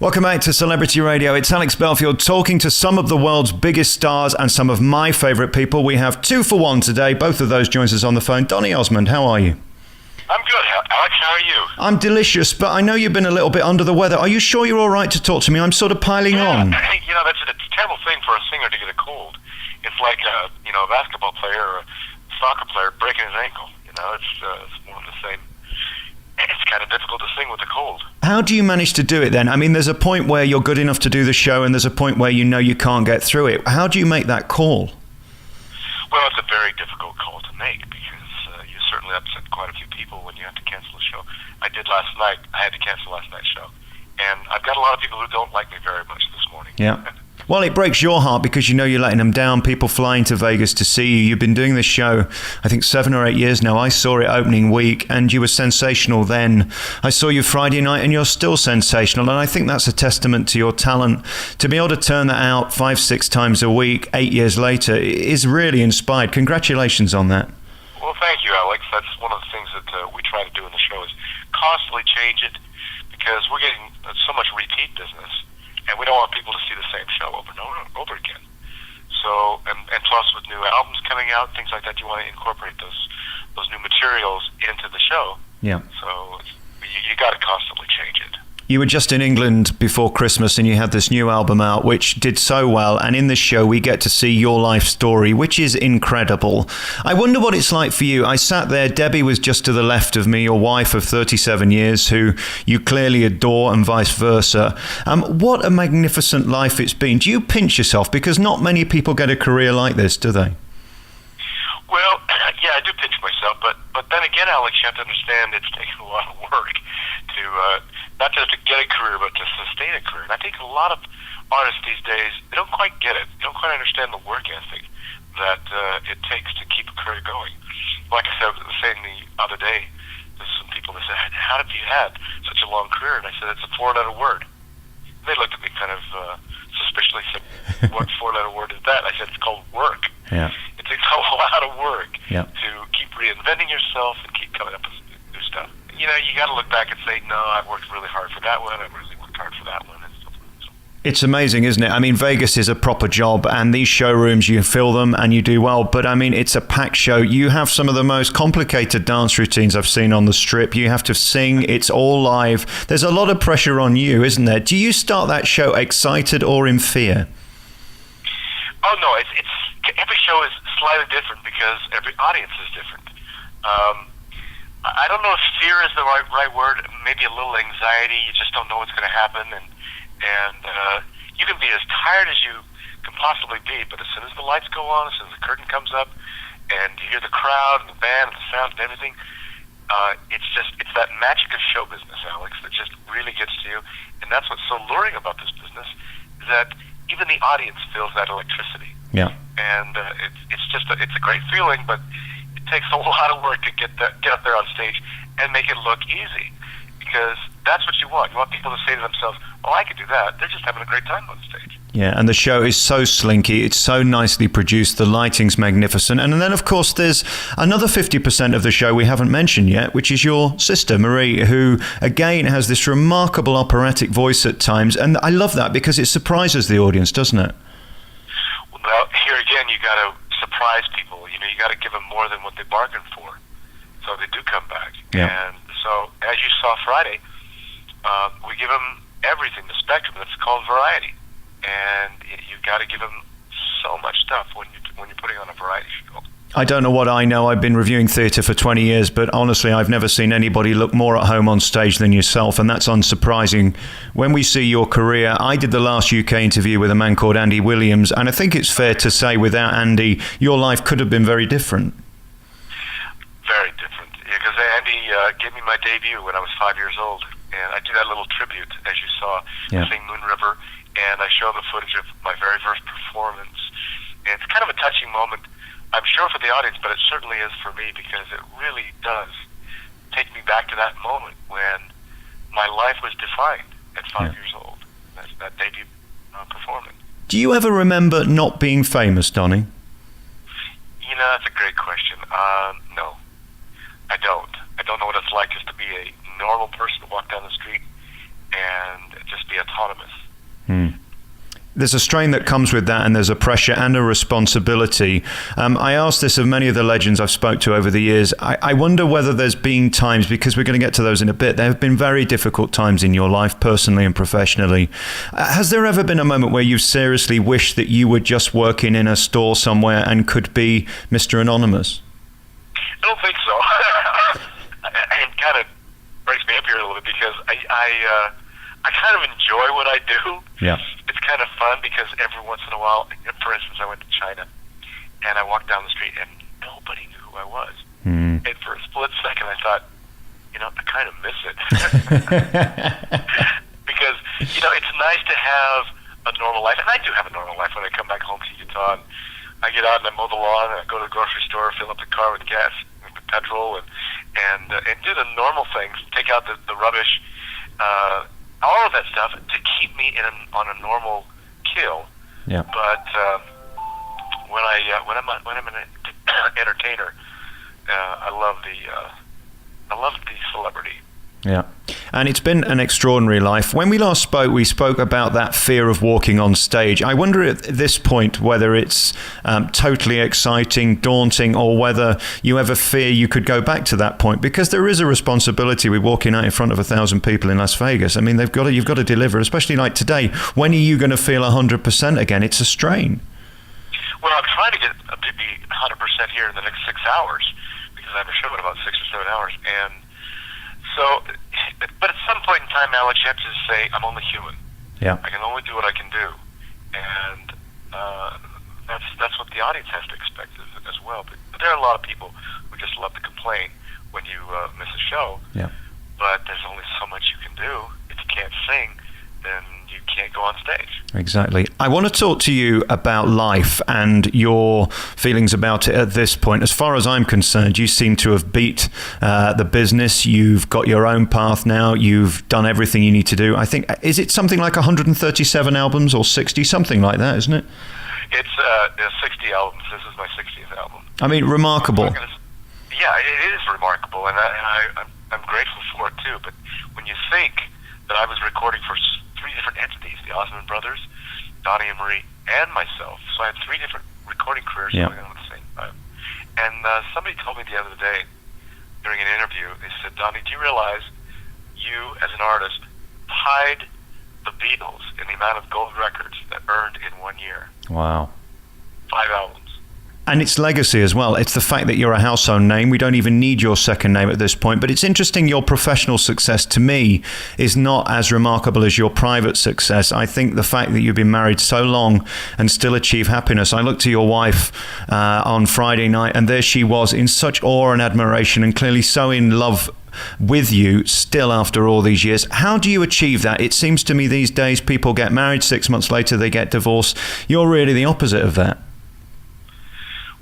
Welcome back to Celebrity Radio. It's Alex Belfield talking to some of the world's biggest stars and some of my favourite people. We have 2 for 1 today. Both of those joins us on the phone. Donny Osmond, how are you? I'm good, Alex. How are you? I'm delicious, but I know you've been a little bit under the weather. Are you sure you're all right to talk to me? I'm sort of piling on. You know, that's a terrible thing for a singer to get a cold. It's like a basketball player or a soccer player breaking his ankle. You know, it's more of the same. It's kind of difficult to sing with a cold. How do you manage to do it then? I mean, there's a point where you're good enough to do the show and there's a point where you know you can't get through it. How do you make that call? Well, it's a very difficult call to make because you certainly upset quite a few people when you have to cancel a show. I did last night. I had to cancel last night's show. And I've got a lot of people who don't like me very much this morning. Yeah. Well, it breaks your heart because you know you're letting them down. People flying to Vegas to see you. You've been doing this show, I think, 7 or 8 years now. I saw it opening week and you were sensational then. I saw you Friday night and you're still sensational. And I think that's a testament to your talent. To be able to turn that out 5, 6 times a week, 8 years later, is really inspired. Congratulations on that. Well, thank you, Alex. That's one of the things that we try to do in the show is constantly change it because we're getting so much repeat business. And we don't want people to see the same show over and over again. So, and plus with new albums coming out, things like that, you want to incorporate those new materials into the show. Yeah. So you got to constantly change it. You were just in England before Christmas and you had this new album out which did so well, and in this show we get to see your life story, which is incredible. I wonder what it's like for you. I sat there, Debbie was just to the left of me, your wife of 37 years who you clearly adore and vice versa. What a magnificent life it's been. Do you pinch yourself? Because not many people get a career like this, do they? Well, yeah, I do pinch myself, but then again, Alex, you have to understand it's taken a lot of work to not just to get a career, but to sustain a career. And I think a lot of artists these days, they don't quite get it. They don't quite understand the work ethic that it takes to keep a career going. Like I said, I was saying the other day, there's some people that said, how have you had such a long career? And I said, it's a 4-letter word. And they looked at me kind of suspiciously, said, what 4-letter word is that? I said, it's called work. Yeah. It takes a lot of work Yeah. to keep reinventing yourself and keep coming up with new stuff. You know, you got to look back and say, no, I've worked really hard for that one. I've really worked hard for that one. And stuff like that. It's amazing, isn't it? I mean, Vegas is a proper job, and these showrooms, you fill them and you do well. But I mean, it's a packed show. You have some of the most complicated dance routines I've seen on the Strip. You have to sing. It's all live. There's a lot of pressure on you, isn't there? Do you start that show excited or in fear? Oh, no. It's every show is slightly different because every audience is different. I don't know if fear is the right word. Maybe a little anxiety. You just don't know what's going to happen, and you can be as tired as you can possibly be. But as soon as the lights go on, as soon as the curtain comes up, and you hear the crowd and the band and the sound and everything, it's that magic of show business, Alex, that just really gets to you. And that's what's so luring about this business is that even the audience feels that electricity. Yeah. And it's a great feeling, but it takes a lot of work to get up there on stage and make it look easy, because that's what you want. You want people to say to themselves, "Oh, I could do that." They're just having a great time on stage. Yeah, and the show is so slinky. It's so nicely produced. The lighting's magnificent. And then, of course, there's another 50% of the show we haven't mentioned yet, which is your sister, Marie, who, again, has this remarkable operatic voice at times. And I love that because it surprises the audience, doesn't it? Well, here again, you got to surprise people. You know, you got to give them more than what they bargained for, so they do come back. Yeah. And so, as you saw Friday, we give them everything, the spectrum. That's called variety, and you've got to give them so much stuff when you're putting on a variety show. I don't know what I know. I've been reviewing theatre for 20 years, but honestly, I've never seen anybody look more at home on stage than yourself, and that's unsurprising. When we see your career, I did the last UK interview with a man called Andy Williams, and I think it's fair to say without Andy, your life could have been very different. Very different, because Andy gave me my debut when I was 5 years old, and I did that little tribute, as you saw, sing Moon River, and I show the footage of my very first performance. And it's kind of a touching moment, I'm sure, for the audience, but it certainly is for me, because it really does take me back to that moment when my life was defined at 5 years old. That's that debut performance. Do you ever remember not being famous, Donny? You know, that's a great question. No, I don't know what it's like just to be a normal person to walk down the street and just be autonomous. There's a strain that comes with that, and there's a pressure and a responsibility. I asked this of many of the legends I've spoke to over the years. I wonder whether there's been times, because we're going to get to those in a bit, there have been very difficult times in your life, personally and professionally. Has there ever been a moment where you've seriously wished that you were just working in a store somewhere and could be Mr. Anonymous? I don't think so. It kind of breaks me up here a little bit because I kind of enjoy what I do. Yeah. It's kind of fun because every once in a while, for instance, I went to China and I walked down the street and nobody knew who I was. And for a split second, I thought, I kind of miss it. Because, it's nice to have a normal life. And I do have a normal life when I come back home to Utah. And I get out and I mow the lawn and I go to the grocery store, fill up the car with gas, with petrol, and do the normal things, take out the rubbish, all of that stuff to keep me on a normal kill. Yeah. But when I'm an entertainer, I love the celebrity. Yeah. And it's been an extraordinary life. When we last spoke, we spoke about that fear of walking on stage. I wonder at this point whether it's totally exciting, daunting, or whether you ever fear you could go back to that point, because there is a responsibility with walking out in front of 1,000 people in Las Vegas. I mean, you've got to deliver, especially like today. When are you going to feel 100% again? It's a strain. Well, I'm trying to get to be 100% here in the next 6 hours, because I have a show in about 6 or 7 hours, and so, but at some point in time, Alex, you have to say, I'm only human. Yeah. I can only do what I can do. And that's what the audience has to expect as well. But there are a lot of people who just love to complain when you miss a show. Yeah. But there's only so much you can do. If you can't sing, then you can't go on stage. Exactly. I want to talk to you about life and your feelings about it at this point. As far as I'm concerned, you seem to have beat the business. You've got your own path now. You've done everything you need to do. I think, is it something like 137 albums or 60, something like that, isn't it? It's 60 albums. This is my 60th album. I mean, remarkable. Yeah, it is remarkable, and I'm grateful for it too. But when you think that I was recording for 3 different entities, the Osmond brothers, Donny and Marie, and myself. So I had 3 different recording careers going on at the same time. And somebody told me the other day during an interview, they said, Donny, do you realize you, as an artist, tied the Beatles in the amount of gold records that earned in 1 year? Wow. 5 albums. And it's legacy as well. It's the fact that you're a household name. We don't even need your second name at this point. But it's interesting, your professional success, to me, is not as remarkable as your private success. I think the fact that you've been married so long and still achieve happiness. I looked to your wife on Friday night, and there she was in such awe and admiration, and clearly so in love with you still after all these years. How do you achieve that? It seems to me these days people get married, 6 months later they get divorced. You're really the opposite of that.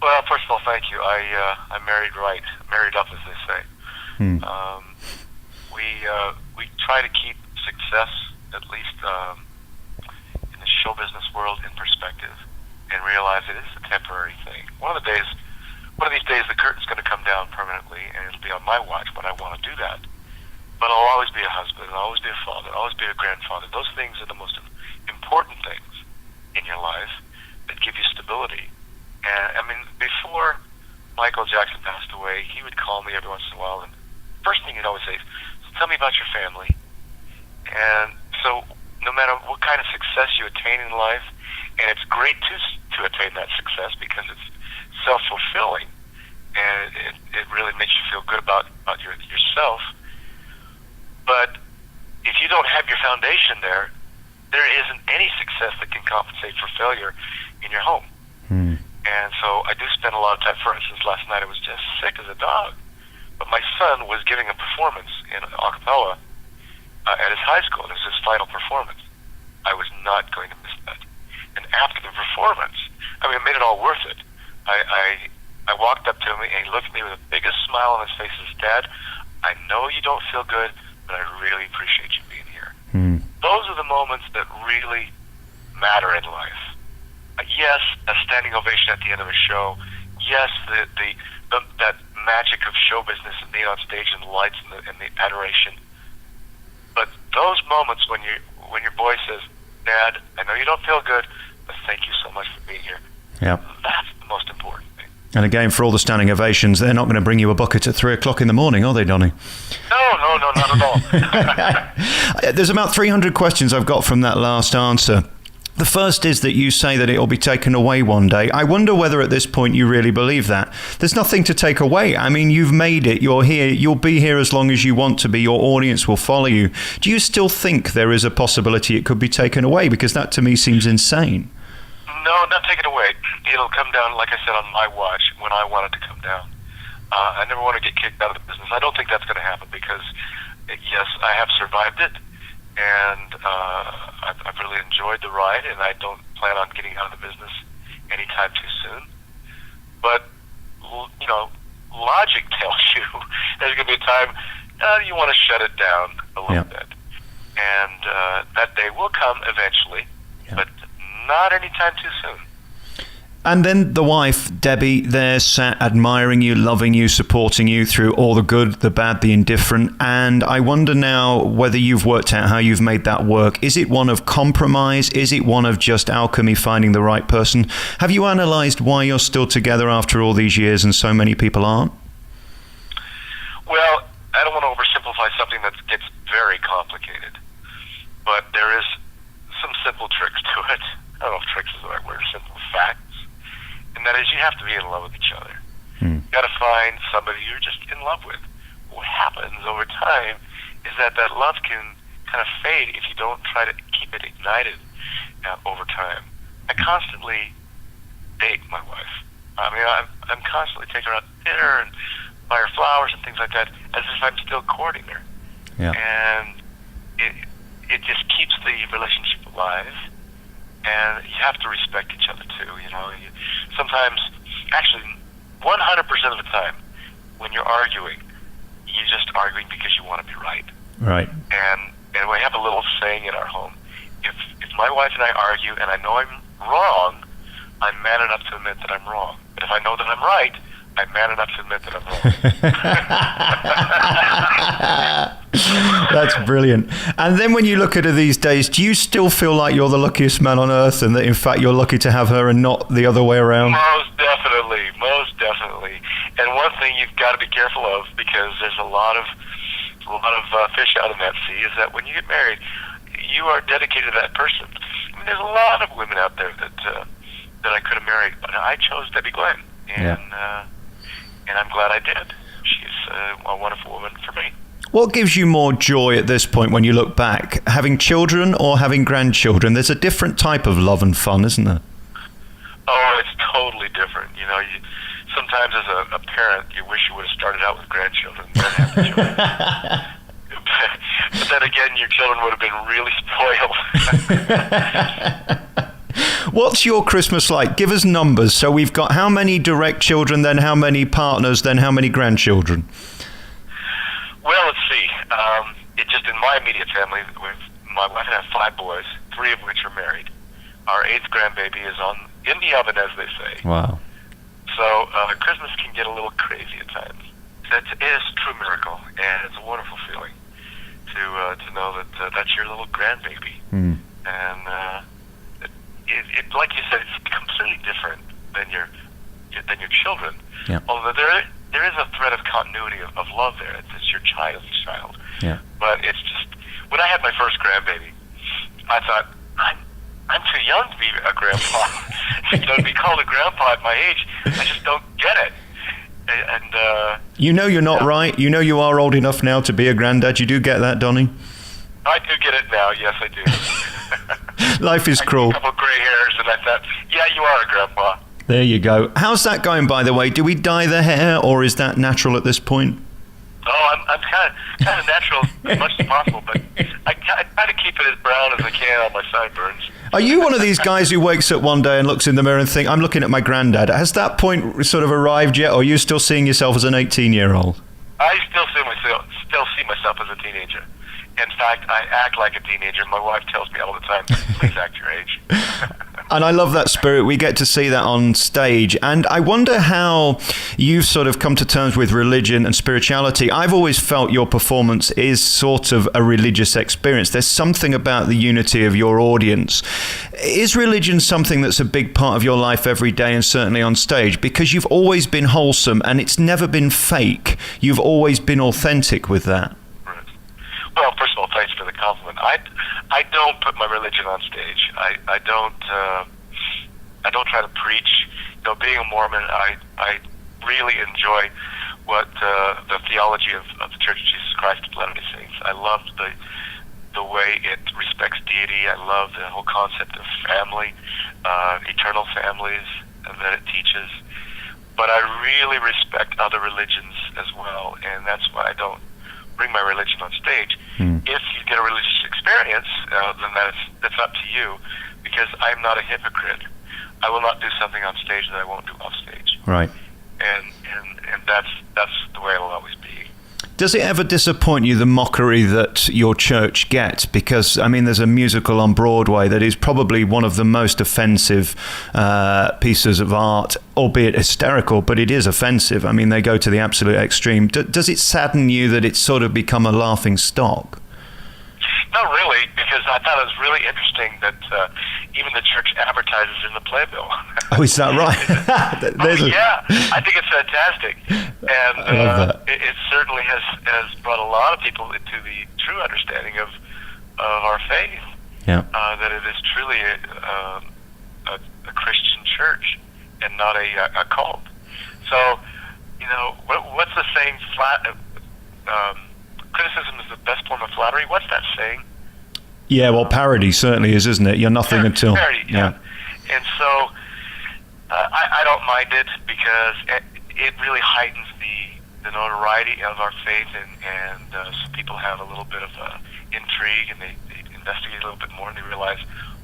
Well, first of all, thank you. I married right, married up, as they say. We try to keep success, at least in the show business world, in perspective, and realize it is a temporary thing. One of these days, the curtain's going to come down permanently, and it'll be on my watch when I want to do that. But I'll always be a husband, I'll always be a father, I'll always be a grandfather. Those things are the most important things in your life that give you stability. And I mean, before Michael Jackson passed away, he would call me every once in a while, and first thing he'd always say is, tell me about your family. And so no matter what kind of success you attain in life, and it's great to attain that success because it's self-fulfilling, and it really makes you feel good about yourself. But if you don't have your foundation there isn't any success that can compensate for failure in your home. And so I do spend a lot of time. For instance, last night I was just sick as a dog. But my son was giving a performance in a cappella at his high school. It was his final performance. I was not going to miss that. And after the performance, I mean, it made it all worth it. I walked up to him and he looked at me with the biggest smile on his face and said, Dad, I know you don't feel good, but I really appreciate you being here. Those are the moments that really matter in life. Yes, a standing ovation at the end of a show. Yes, that magic of show business and being on stage and the lights and the adoration. But those moments when when your boy says, "Dad, I know you don't feel good, but thank you so much for being here." Yeah. That's the most important thing. And again, for all the standing ovations, they're not going to bring you a bucket at 3:00 in the morning, are they, Donny? No, not at all. There's about 300 questions I've got from that last answer. The first is that you say that it will be taken away one day. I wonder whether at this point you really believe that. There's nothing to take away. I mean, you've made it. You're here. You'll be here as long as you want to be. Your audience will follow you. Do you still think there is a possibility it could be taken away? Because that to me seems insane. No, not taken away. It'll come down, like I said, on my watch when I want it to come down. I never want to get kicked out of the business. I don't think that's going to happen because, yes, I have survived it. And I've really enjoyed the ride, and I don't plan on getting out of the business anytime too soon. But, you know, logic tells you there's going to be a time you want to shut it down a little bit. And that day will come eventually, but not anytime too soon. And then the wife, Debbie, there sat admiring you, loving you, supporting you through all the good, the bad, the indifferent. And I wonder now whether you've worked out how you've made that work. Is it one of compromise? Is it one of just alchemy, finding the right person? Have you analysed why you're still together after all these years and so many people aren't? Well, I don't want to oversimplify something that gets very complicated. But there is some simple tricks to it. I don't know if tricks is the right word, simple facts. And that is, you have to be in love with each other. You got to find somebody you're just in love with. What happens over time is that love can kind of fade if you don't try to keep it ignited over time. I constantly date my wife. I mean, I'm constantly taking her out to dinner and buy her flowers and things like that, as if I'm still courting her. Yeah. And it just keeps the relationship alive. And you have to respect each other too. You know, sometimes, actually, 100% of the time, when you're arguing, you're just arguing because you want to be right. Right. And we have a little saying in our home: if my wife and I argue and I know I'm wrong, I'm man enough to admit that I'm wrong. But if I know that I'm right, I'm man enough to admit that I'm wrong. That's brilliant. And then when you look at her these days, do you still feel like you're the luckiest man on earth and that in fact you're lucky to have her and not the other way around? Most definitely. And one thing you've got to be careful of, because there's a lot of fish out in that sea, is that when you get married, you are dedicated to that person. I mean, there's a lot of women out there that I could have married, but I chose Debbie Glenn, and I'm glad I did. She's a wonderful woman for me. What gives you more joy at this point when you look back? Having children or having grandchildren? There's a different type of love and fun, isn't there? Oh, it's totally different. You know, sometimes as a parent, you wish you would have started out with grandchildren and then have the children. But then again, your children would have been really spoiled. What's your Christmas like? Give us numbers. So we've got how many direct children, then how many partners, then how many grandchildren? Well, let's see. It just in my immediate family, my wife and I have 5 boys, 3 of which are married. Our 8th grandbaby is in the oven, as they say. Wow. So Christmas can get a little crazy at times. It is a true miracle, and it's a wonderful feeling to know that that's your little grandbaby. And it like you said, it's completely different than your children. Yeah. Although there is a thread of continuity of love there. It's your child's child. Yeah. But it's just, when I had my first grandbaby, I thought, I'm too young to be a grandpa. You know, to be called a grandpa at my age, I just don't get it. And you know you're not right. You know you are old enough now to be a granddad. You do get that, Donny? I do get it now. Yes, I do. Life is cruel. A couple of gray hairs, and I thought, yeah, you are a grandpa. There you go. How's that going, by the way? Do we dye the hair, or is that natural at this point? Oh, I'm kind of natural as much as possible, but I try to keep it as brown as I can on my sideburns. Are you one of these guys who wakes up one day and looks in the mirror and thinks, I'm looking at my granddad? Has that point sort of arrived yet, or are you still seeing yourself as an 18-year-old? I still see myself as a teenager. In fact, I act like a teenager. My wife tells me all the time, please act your age. And I love that spirit. We get to see that on stage. And I wonder how you've sort of come to terms with religion and spirituality. I've always felt your performance is sort of a religious experience. There's something about the unity of your audience. Is religion something that's a big part of your life every day and certainly on stage? Because you've always been wholesome and it's never been fake. You've always been authentic with that. Right. Well, first of all, thanks for the compliment. I don't put my religion on stage. I don't try to preach. You know, being a Mormon, I really enjoy what the theology of the Church of Jesus Christ of Latter-day Saints. I love the way it respects deity. I love the whole concept of family, eternal families that it teaches. But I really respect other religions as well, and that's why I don't bring my religion on stage. If you get a religious experience, then that's up to you, because I'm not a hypocrite. I will not do something on stage that I won't do off stage. Right. And that's the way it'll always be. Does it ever disappoint you, the mockery that your church gets? Because, I mean, there's a musical on Broadway that is probably one of the most offensive pieces of art, albeit hysterical, but it is offensive. I mean, they go to the absolute extreme. Does it sadden you that it's sort of become a laughing stock? Not really, because I thought it was really interesting that even the church advertises in the playbill. Oh, is that right? Yeah, I think it's fantastic. And I love that. It certainly has brought a lot of people into the true understanding of our faith. Yeah. That it is truly a Christian church and not a cult. So, you know, what's the saying? Criticism is the best form of flattery. What's that saying? Yeah, well, parody certainly is, isn't it? You're nothing until... Parody, yeah. And so I don't mind it, because it really heightens the notoriety of our faith, and so people have a little bit of intrigue, and they investigate a little bit more, and they realize,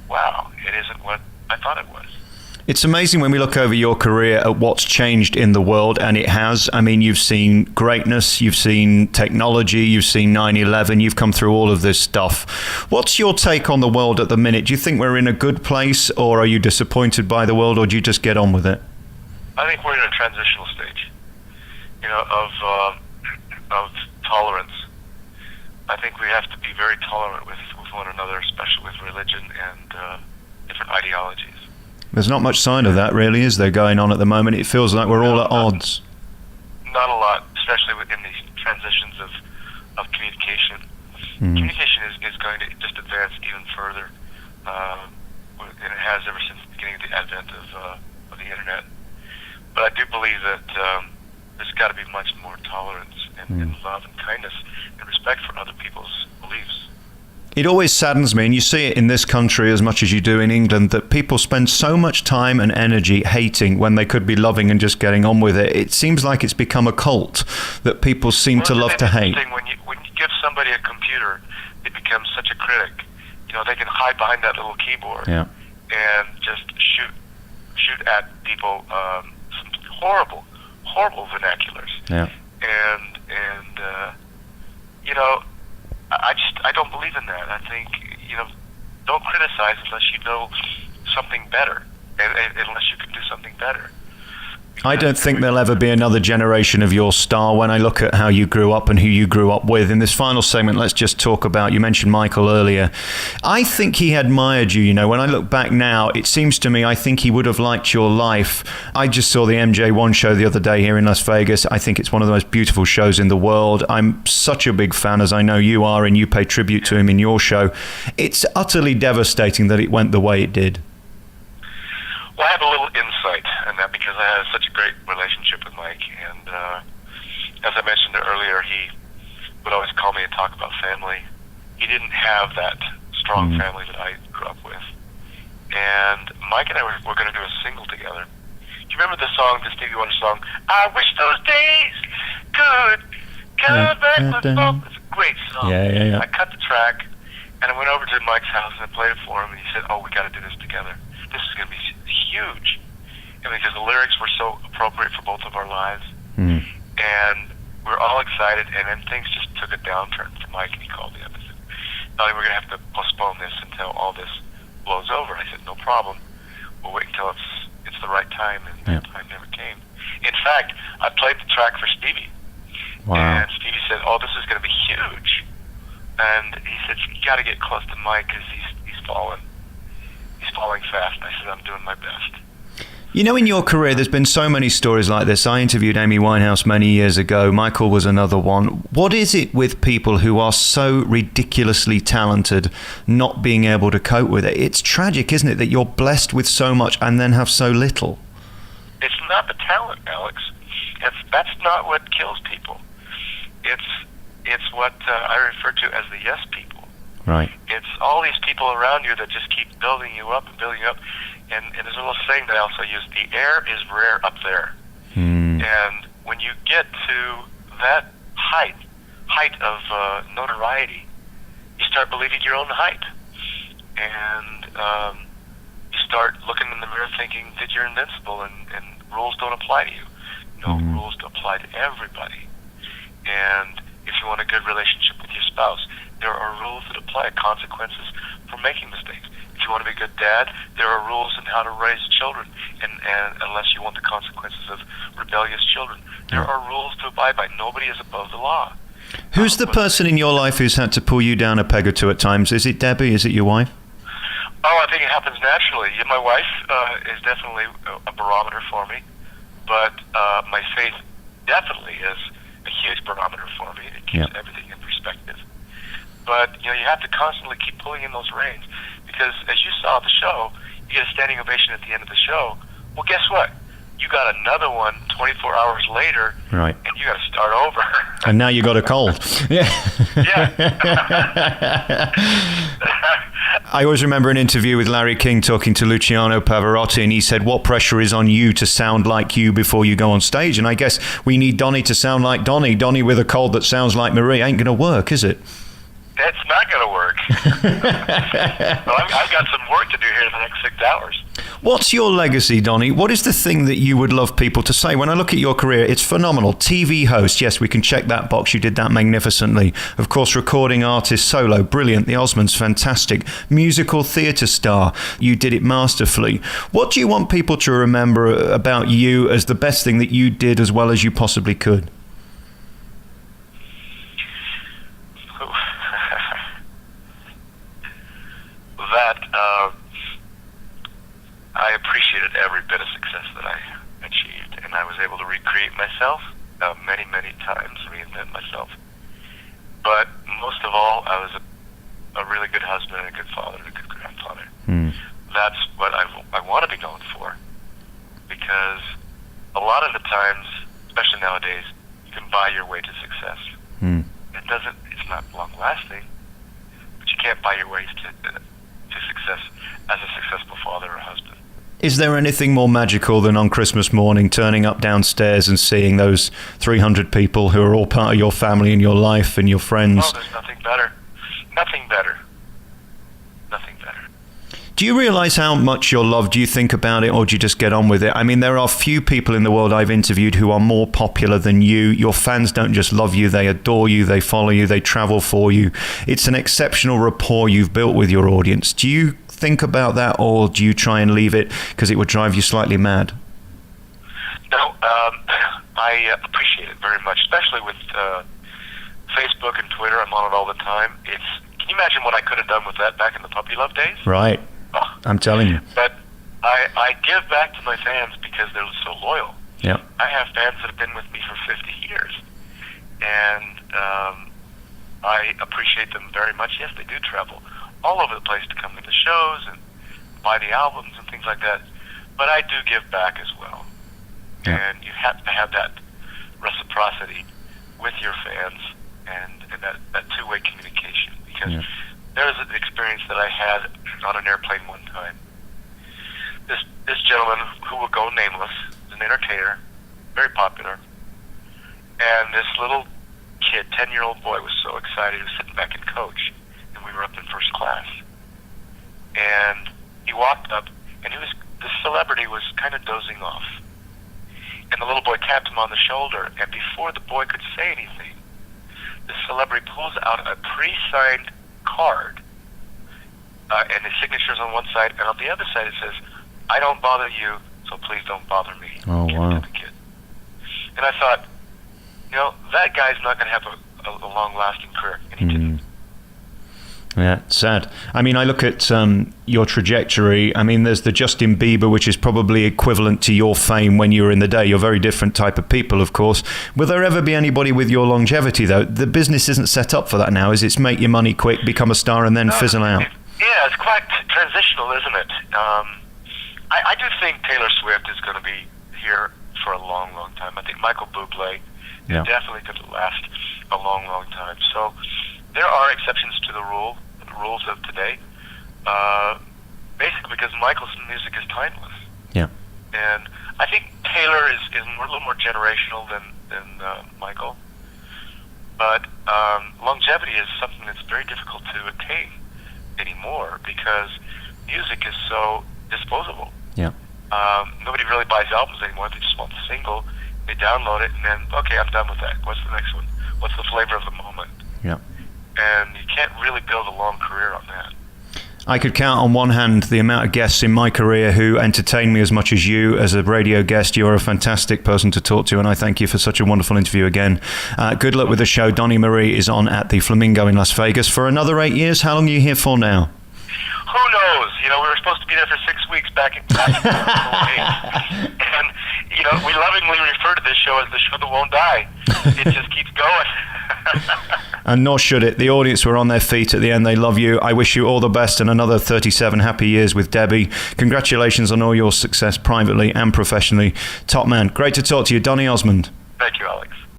wow, it isn't what I thought it was. It's amazing when we look over your career at what's changed in the world, and it has. I mean, you've seen greatness, you've seen technology, you've seen 9/11, you've come through all of this stuff. What's your take on the world at the minute? Do you think we're in a good place, or are you disappointed by the world, or do you just get on with it? I think we're in a transitional stage, you know, of tolerance. I think we have to be very tolerant with one another, especially with religion and different ideologies. There's not much sign of that, really, is there, going on at the moment? It feels like we're all at odds. Not a lot, especially within these transitions of communication. Communication is going to just advance even further, and it has ever since the beginning of the advent of the internet. But I do believe that there's got to be much more tolerance and love and kindness and respect for other people's beliefs. It always saddens me, and you see it in this country as much as you do in England, that people spend so much time and energy hating when they could be loving and just getting on with it. It seems like it's become a cult that people seem to love to hate. When you give somebody a computer, it becomes such a critic. You know, they can hide behind that little keyboard and just shoot at people some horrible vernaculars. Yeah. And you know, I don't believe in that. I think, you know, don't criticize unless you know something better, and unless you can do something better. I don't think there'll ever be another generation of your star. When I look at how you grew up and who you grew up with, in this final segment, let's just talk about, you mentioned Michael earlier. I think he admired you. You know, when I look back now, it seems to me, I think he would have liked your life. I just saw the MJ1 show the other day here in Las Vegas. I think it's one of the most beautiful shows in the world. I'm such a big fan, as I know you are, and you pay tribute to him in your show. It's utterly devastating that it went the way it did. Well, I have a little insight in that because I had such a great relationship with Mike, and as I mentioned earlier, he would always call me and talk about family. He didn't have that strong family that I grew up with, and Mike and I were going to do a single together. Do you remember the song, the Stevie Wonder song, I Wish Those Days Could Come Back with Both? It's a great song. Yeah. I cut the track, and I went over to Mike's house and I played it for him, and he said, oh, we got to do this together. This is going to be huge. And because the lyrics were so appropriate for both of our lives. And we're all excited, and then things just took a downturn for Mike, and he called me up and said, Donny, we're going to have to postpone this until all this blows over. I said, no problem. we'll wait until it's the right time, and that time never came. In fact, I played the track for Stevie. Wow. And Stevie said, "Oh, this is going to be huge." And he said, "You got to get close to Mike because he's falling. He's falling fast." And I said, "I'm doing my best." You know, in your career, there's been so many stories like this. I interviewed Amy Winehouse many years ago. Michael was another one. What is it with people who are so ridiculously talented not being able to cope with it? It's tragic, isn't it, that you're blessed with so much and then have so little? It's not the talent, Alex. That's not what kills people. It's what I refer to as the yes people. Right. It's all these people around you that just keep building you up and building you up. And there's a little saying that I also use: the air is rare up there. And when you get to that height of notoriety, you start believing your own hype. And you start looking in the mirror thinking that you're invincible and rules don't apply to you. No, rules apply to everybody. And if you want a good relationship with your spouse, there are rules that apply, consequences for making mistakes. If you want to be a good dad, there are rules in how to raise children, and unless you want the consequences of rebellious children. There are rules to abide by. Nobody is above the law. Who's the person in your life who's had to pull you down a peg or two at times? Is it Debbie? Is it your wife? Oh, I think it happens naturally. Yeah, my wife is definitely a barometer for me, but my faith definitely is a huge barometer for me. It keeps everything in perspective. But you have to constantly keep pulling in those reins, because as you saw at the show, you get a standing ovation at the end of the show. Well, guess what? You got another one 24 hours later, right? And you got to start over. And now you got a cold. Yeah. I always remember an interview with Larry King talking to Luciano Pavarotti, and he said, "What pressure is on you to sound like you before you go on stage?" And I guess we need Donny to sound like Donny. Donny with a cold that sounds like Marie ain't going to work, is it? It's not going to work. Well, I've got some work to do here in the next 6 hours. What's your legacy, Donny? What is the thing that you would love people to say? When I look at your career, it's phenomenal. TV host, yes, we can check that box. You did that magnificently. Of course, recording artist, solo, brilliant. The Osmonds, fantastic. Musical theatre star, you did it masterfully. What do you want people to remember about you as the best thing that you did as well as you possibly could? I appreciated every bit of success that I achieved, and I was able to recreate myself many, many times, reinvent myself. But most of all, I was a really good husband and a good father and a good grandfather. That's what I want to be known for, because a lot of the times, especially nowadays, you can buy your way to success. It's not long-lasting, but you can't buy your way to success as a successful father or husband. Is there anything more magical than on Christmas morning turning up downstairs and seeing those 300 people who are all part of your family and your life and your friends? Oh, there's nothing better. Nothing better. Nothing better. Do you realize how much you're loved? Do you think about it, or do you just get on with it? I mean, there are few people in the world I've interviewed who are more popular than you. Your fans don't just love you, they adore you, they follow you, they travel for you. It's an exceptional rapport you've built with your audience. Do you think about that, or do you try and leave it because it would drive you slightly mad? No, I appreciate it very much, especially with Facebook and Twitter. I'm on it all the time. Can you imagine what I could have done with that back in the puppy love days? Right. Oh. I'm telling you. But I give back to my fans because they're so loyal. Yeah. I have fans that have been with me for 50 years, and I appreciate them very much. Yes, they do travel all over the place to come to the shows and buy the albums and things like that. But I do give back as well. Yeah. And you have to have that reciprocity with your fans and that two-way communication. Because there was an experience that I had on an airplane one time. This gentleman, who will go nameless, is an entertainer, very popular. And this little kid, 10-year-old boy, was so excited. He was sitting back in coach. We were up in first class, and he walked up, and this celebrity was kind of dozing off, and the little boy tapped him on the shoulder, and before the boy could say anything, the celebrity pulls out a pre-signed card, and his signature's on one side, and on the other side it says, I don't bother you, so please don't bother me. Oh, wow. To the kid. And I thought, that guy's not going to have a long-lasting career. And he didn't. Yeah, sad. I mean, I look at your trajectory. I mean, there's the Justin Bieber, which is probably equivalent to your fame when you were in the day. You're very different type of people, of course. Will there ever be anybody with your longevity, though? The business isn't set up for that now, is it? It's make your money quick, become a star, and then fizzle out. Yeah, it's quite transitional, isn't it? I do think Taylor Swift is going to be here for a long, long time. I think Michael Bublé is definitely going to last a long, long time. So there are exceptions to the rules of today, basically because Michael's music is timeless. Yeah. And I think Taylor is a little more generational than Michael. But longevity is something that's very difficult to attain anymore because music is so disposable. Yeah. Nobody really buys albums anymore. They just want the single. They download it, and then, okay, I'm done with that. What's the next one? What's the flavor of the moment? Yeah. And you can't really build a long career on that. I could count on one hand the amount of guests in my career who entertain me as much as you as a radio guest. You're a fantastic person to talk to, and I thank you for such a wonderful interview again. Good luck with the show. Donny Marie is on at the Flamingo in Las Vegas for another 8 years. How long are you here for now? Who knows? We were supposed to be there for 6 weeks back in 2008. And, we lovingly refer to this show as the show that won't die. It just keeps going. And nor should it. The audience were on their feet at the end. They love you. I wish you all the best and another 37 happy years with Debbie. Congratulations on all your success privately and professionally. Top man. Great to talk to you, Donny Osmond. Thank you, Alex.